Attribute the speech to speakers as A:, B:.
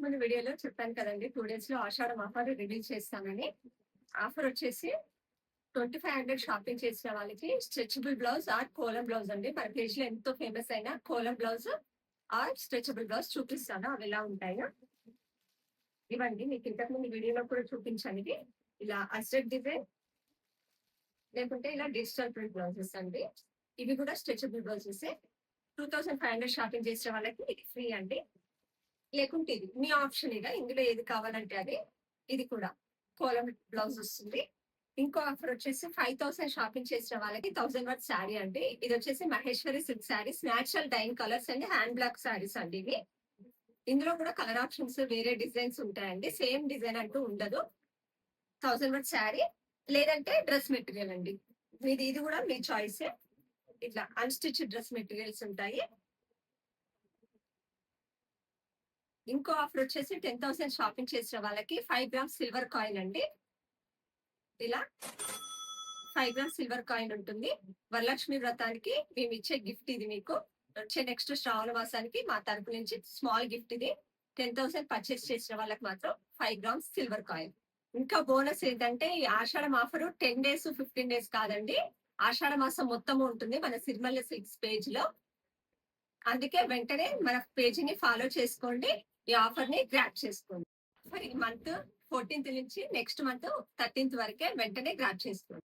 A: ముందు వీడియోలో చెప్పాను కదండి 2 డేస్ లో ఆషాఢం ఆఫర్ రిలీజ్ చేస్తానని. ఆఫర్ వచ్చేసి 2500 షాపింగ్ చేసిన వాళ్ళకి stretchable blouse or kolam blouse అండి. మన పేజ్ లో ఎంతో ఫేమస్ అయిన kolam blouse or stretchable blouse చూపిస్తాను అవి ఎలా ఉంటాయో. ఇవ్వండి మీకు ఇంతకు ముందు వీడియోలో కూడా చూపించాను. ఇది ఇలా అస్టెడ్ డిజైన్ లేకుంటే ఇలా డిజిటల్ ప్రింట్ బ్లౌజెస్ అండి. ఇవి కూడా స్ట్రెచబుల్ బ్లౌజెస్. 2500 షాపింగ్ చేసిన వాళ్ళకి ఇది ఫ్రీ అండి. లేకుంటే ఇది మీ ఆప్షన్. ఇక ఇందులో ఏది కావాలంటే అది. ఇది కూడా కోలం బ్లౌజ్ వస్తుంది. ఇంకో ఆఫర్ వచ్చేసి 5000 షాపింగ్ చేసిన వాళ్ళకి 1000 వర్త్ శారీ అండి. ఇది వచ్చేసి Maheshwari silk saris, natural dyed colours అండి, హ్యాండ్ బ్లాక్ శారీస్ అండి ఇవి. ఇందులో కూడా కలర్ ఆప్షన్స్ వేరే డిజైన్స్ ఉంటాయండి. సేమ్ డిజైన్ అంటూ ఉండదు. 1000 వర్త్ శారీ లేదంటే డ్రెస్ మెటీరియల్ అండి. ఇది కూడా మీ చాయిస్. ఇట్లా అన్స్టిచ్ డ్రెస్ మెటీరియల్స్ ఉంటాయి. ఇంకో ఆఫర్ వచ్చేసి 10,000 షాపింగ్ చేసిన వాళ్ళకి 5 గ్రామ్స్ సిల్వర్ కాయిన్ అండి. ఇలా 5 గ్రామ్స్ సిల్వర్ కాయిన్ ఉంటుంది. వరలక్ష్మి వ్రతానికి మేము ఇచ్చే గిఫ్ట్ ఇది. మీకు వచ్చే నెక్స్ట్ శ్రావణ మాసానికి మా తరపు నుంచి స్మాల్ గిఫ్ట్ ఇది. 10,000 పర్చేస్ చేసిన వాళ్ళకి మాత్రం 5 గ్రామ్స్ సిల్వర్ కాయిన్. ఇంకా బోనస్ ఏంటంటే ఈ ఆషాఢం ఆఫర్ 10 డేస్ 15 డేస్ కాదండి, ఆషాఢ మాసం మొత్తం ఉంటుంది మన సిరిమల్ల సిల్క్స్ పేజ్ లో. అందుకే వెంటనే మన పేజీని ఫాలో చేసుకోండి, ఈ ఆఫర్ ని గ్రాప్ చేసుకోండి. ఈ మంత్ 14th నుంచి నెక్స్ట్ మంత్ 13th వరకే వెంటనే గ్రాప్ చేసుకోండి.